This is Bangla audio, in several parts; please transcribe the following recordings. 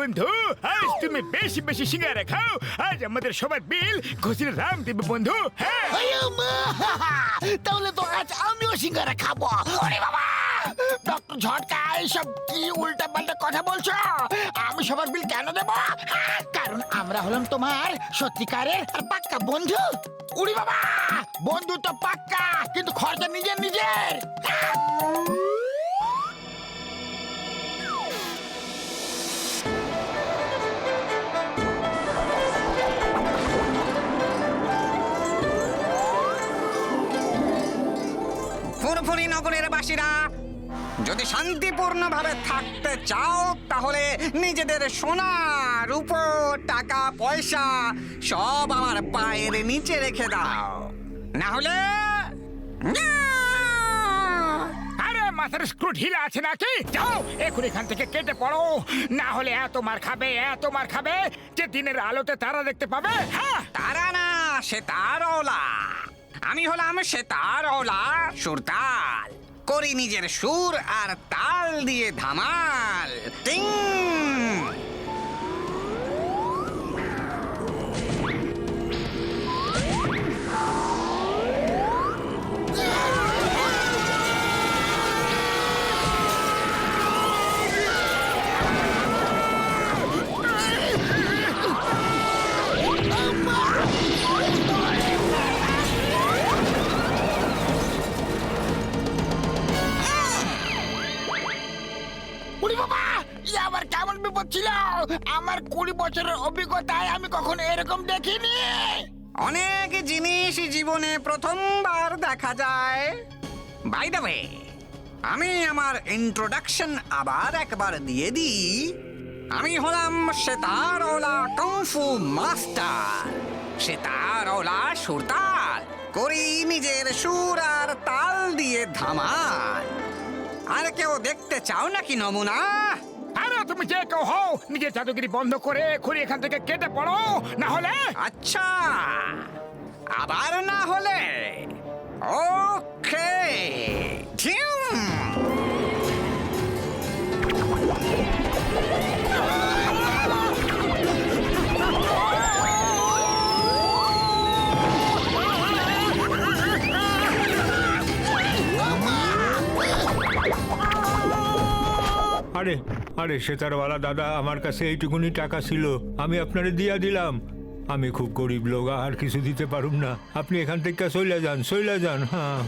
বন্ধু, আজ তুমি বেশি বেশি সিঙ্গারা খাও। আজ আমাদের সবার বিল ঘুষির রাম দেবে বন্ধু। হ্যাঁ তাহলে তো আজ আমিও সিঙ্গারা খাবো। ওরে বাবা, ডক্টর ঝটকা এইসব কি উল্টা পাল্টা কথা বলছো? আমি সবার বিল কেন দেবো? কারণ আমরা হলাম তোমার সত্যিকারের আর পাক্কা বন্ধু। উড়ি বাবা, বন্ধু তো পাক্কা, কিন্তু খরচা নিজের নিজের। ফুরফুরি নগরের বাসীরা, যদি শান্তিপূর্ণভাবে থাকতে চাও তাহলে নিজেদের সোনা রূপো টাকা পয়সা সব আমার পায়ের নিচে রেখে দাও, না হলে আরে মাথার স্ক্রু ঢিলা আছে নাকি? যাও এখন এখান থেকে কেটে পড়ো, না হলে এত মার খাবে, এত মার খাবে যে দিনের আলোতে তারা দেখতে পাবে। হ্যাঁ, তারা না, সে তারওলা। আমি হলাম সে তারওলা সুরতাল, করি নিজের সুর আর তাল দিয়ে ধামাল। টিং! উড়ি বাবা, ই আবার কেমন বিপদ ছিল? আমার 20 বছরের অভিজ্ঞতায় আমি কখনো এরকম দেখিনি। অনেক জিনিস জীবনে প্রথমবার দেখা যায়। বাই দ্য ওয়ে, আমি আমার ইন্ট্রোডাকশন আবার একবার দিয়ে দিই। আমি হলাম সেতারওলা কুংফু মাস্টার, সেতারওলা সুরতাল, করি নিজের সুর আর তাল দিয়ে ধামাল। আর কেউ দেখতে চাও নাকি নমুনা? আরে তুমি যে কেউ হও, নিজের জাদুগিরি বন্ধ করে এখন এখান থেকে কেটে পড়ো, না হলে আচ্ছা, আবার না হলে ওকে। ঝিম! আরে আরে সেতারওয়ালা দাদা, আমার কাছে এইটুকুনি টাকা ছিল, আমি আপনারে দিয়া দিলাম। আমি খুব গরিব লোক, আর কিছু দিতে পারুম না। আপনি এখান থেকে চলে যান, চলে যান। হ্যাঁ,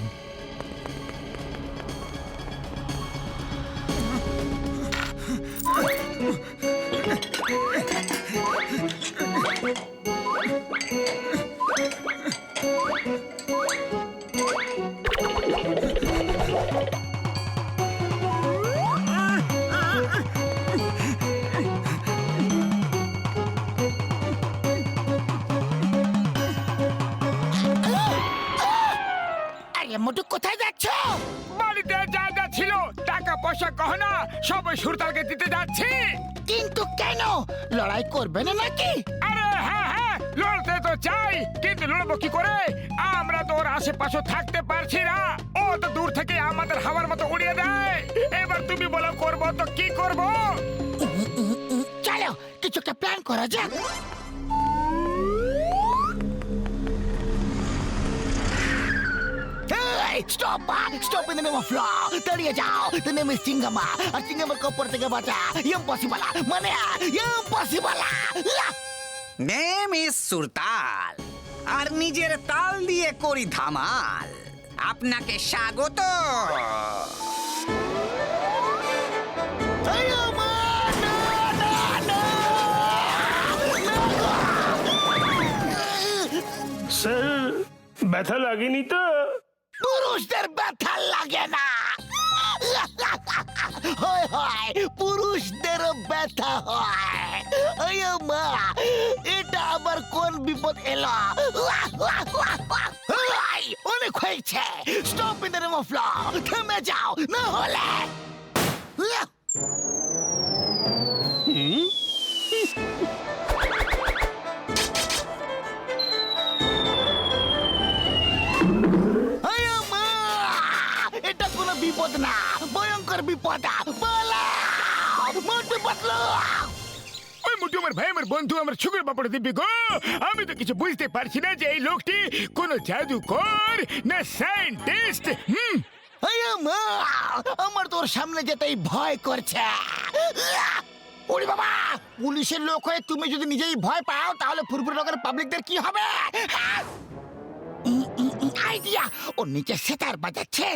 আরে মোটু, কোথায় যাচ্ছ? বাড়িতে যা যা ছিল টাকা পয়সা গহনা সবাই সুরতালকে দিতে যাচ্ছি। কিন্তু কেন? লড়াই করবে না নাকি? আরে হ্যাঁ হ্যাঁ, লড়তে তো চাই, কিন্তু লড়বো কি করে? আমরা তো ওর আশেপাশে থাকতে পারছি না, ও তো দূর থেকে আমাদের হাওয়ার মতো উড়িয়ে দেয়। এবার তুমি বলো করবো তো কি করবো? চলো কিছু একটা প্ল্যান করা যাক। Stop stop in the name of law. দাঁড়িয়ে যাও। দ্য নেম ইজ চিঙ্গামা, আর চিঙ্গামার কপর থেকে বাঁচা ইম্পসিবল, মানে ইম্পসিবল। নেম ইজ সুরতাল, আর নিজের তাল দিয়ে করি ধামাল। আপনাকে স্বাগত। স্যার, ব্যথা লাগেনি তো? পুরুষদের ব্যথা লাগে না। হয় হয়, পুরুষদেরও ব্যথা হয়। আয় মা, এটা আবার কোন বিপদ এলো? অনেক হয়েছে। Stop in the name of law. থেমে যাও, না হলে এটা কোনো বিপদ না, ভয়ঙ্কর বিপদ। বলো মোটু পাতলু। মোটু আমার ভাই, আমার বন্ধু, আমার শুকুর বাপড় দিব্যি গো। আমি তো কিছু বুঝতে পারছি না যে এই লোকটি কোনো জাদুকর না সায়েন্টিস্ট। মা, আমার তোর সামনে যেতেই ভয় করছে। ওরে বাবা, পুলিশের লোক হয়ে তুমি যদি নিজেই ভয় পাও তাহলে ফুরফুর লোকের পাবলিকদের কি হবে? আইডিয়া, ও নিচে সেতার বাজাচ্ছে,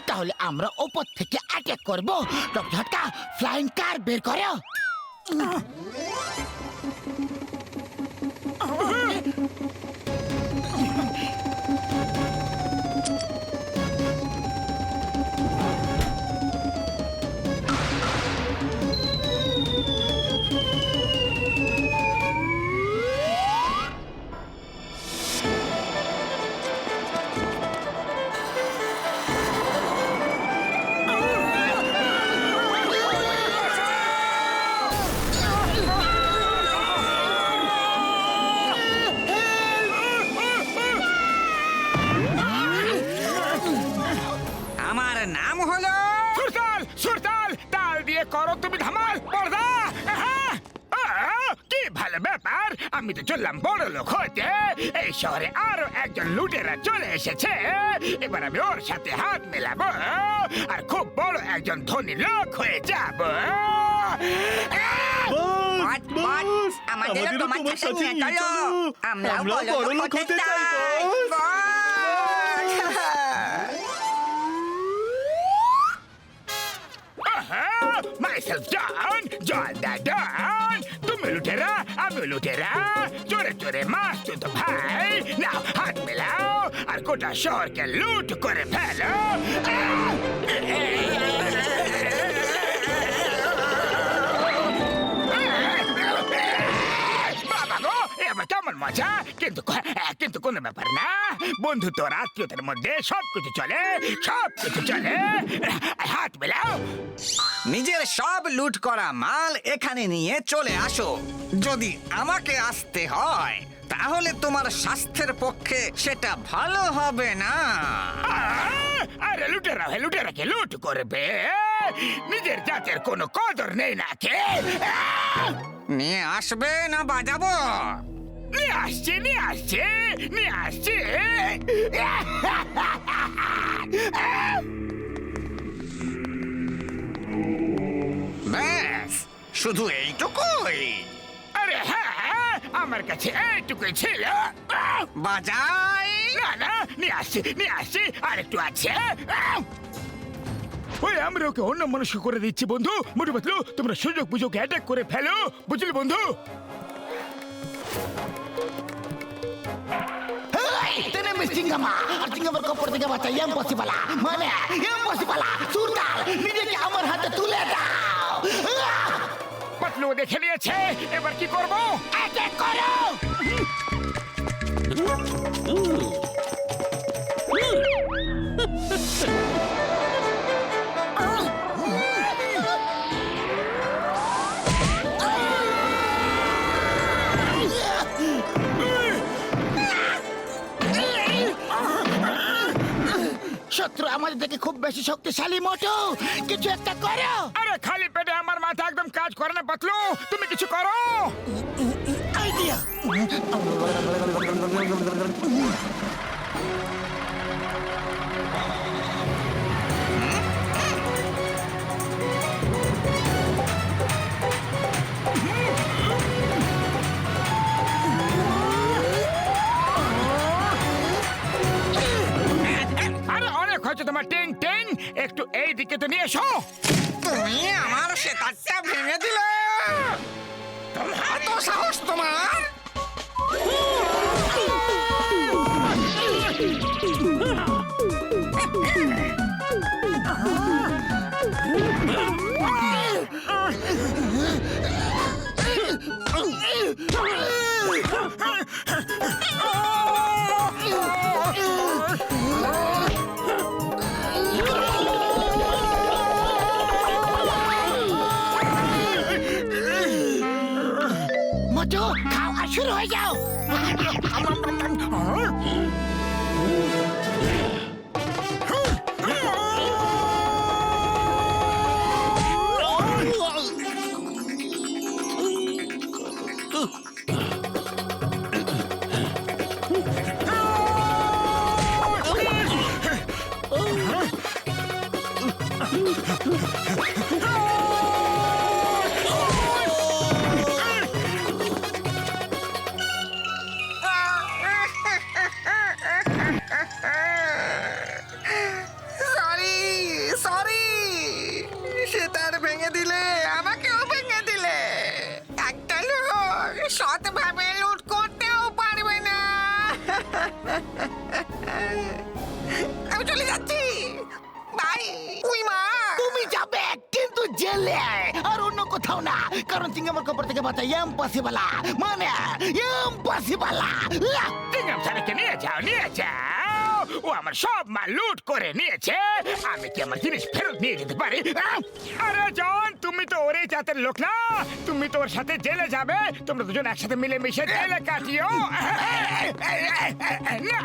তাহলে আমরা ওপর থেকে অ্যাটাক করব। ডক্টর ঝটকা, ফ্লাইং কার বের করো। আমার নাম হলো সুরতাল, সুরতাল, তাল দিয়ে করো তুমি ধামাল, পর্দা। কি ভালো ব্যাপার, আমি তো চললাম বড় লোক হতে। এই শহরে আরো একজন লুটেরা চলে এসেছে, এবার আমি ওর সাথে হাত মেলাবো আর খুব বড় একজন ধনী লোক হয়ে যাব। আমাদেরও তোমার সাথে নিয়ে চলো। আমরাও বড় লোক হতে চাই। Myself John, John the Don. তুমি লুটেরা, আমি লুটেরা, চোরে চোরে মাস তো ভাই। নাও হাত মেলাও আর গোটা শহরকে লুট করে ফেলো। বাবা গো, এ আবার কেমন মজা। কিন্তু কোনো ব্যাপার না, বন্ধুত্ব আর আত্মীয়তার মধ্যে সবকিছু চলে, সবকিছু চলে। হাত মেলাও। নিজের সব লুট করা মাল এখানে নিয়ে চলে আসো। যদি আমাকে আসতে হয় তাহলে তোমার স্বাস্থ্যের পক্ষে সেটা ভালো হবে না। আরে লুটেরা হয়, লুটেরাকে লুট করবে, নিজের জাতের কোনো কদর নেই নাকি? নিয়ে আসবে না বাজাবো? নিয়ে আসছি, নিয়ে আসছি, নিয়ে আসছি। ব্যাস, শুধু এইটুকুই? আরে হ্যাঁ, আমার কাছে এইটুকুই ছিল। বাজাই। না না, নিয়ে আসছি, নিয়ে আসছি, আর একটু আছে। ওই আমরা ওকে অন্য মানুষ করে দিচ্ছি বন্ধু। মোটু পাতলু, তোমরা সুযোগ বুঝোকে অ্যাটাক করে ফেলো, বুঝলি বন্ধু? Tenemos Singama, Singamar ko por Singama sa impossible. Mane, impossible. Surtal, নিজেকে আমার হাতে তুলে দাও। পাতলু দেখে নিয়েছে, এবার কি করব? অ্যাটাক করো। শত্রু আমাদের থেকে খুব বেশি শক্তিশালী মোটু, কিছু একটা করো। আরে খালি পেটে আমার মাথা একদম কাজ করে না পাতলু, তুমি কিছু করো। আইডিয়া। আরে অনেক হচ্ছে তোমার টিং টিং, একটু এই দিকে তো নিয়ে এসো। তুমি আমার সেতারটা ভেঙে দিলে। এত সাহস তোমার? মোটু, খাওয়া শুরু হয়ে যাও। সরি সরি সেতার ভেঙে দিলে আমাকেও ভেঙে দিলে একটা লোক সৎভাবে লুট করতেও পারবে না আমি চলে যাচ্ছি বাই উই মা তুমি যাবে কিন্তু জেলে আর অন্য কোথাও না, কারণ চিংগামের কবর থেকে বাঁচা ইম্পসিবল, মানে ইম্পসিবল। চিংগাম স্যারকে নিয়ে যাও, নিয়ে যাও। ও আমার সব মাল লুট করে নিয়েছে, আমি কি আমার জিনিস ফেরত নিয়ে যেতে পারি? আরে জন, তুমি তো ওরই জাতের লোক না, তুমি তো ওর সাথে জেলে যাবে, তোমরা দুজন একসাথে মিলে মিশে জেলে কাটিও। না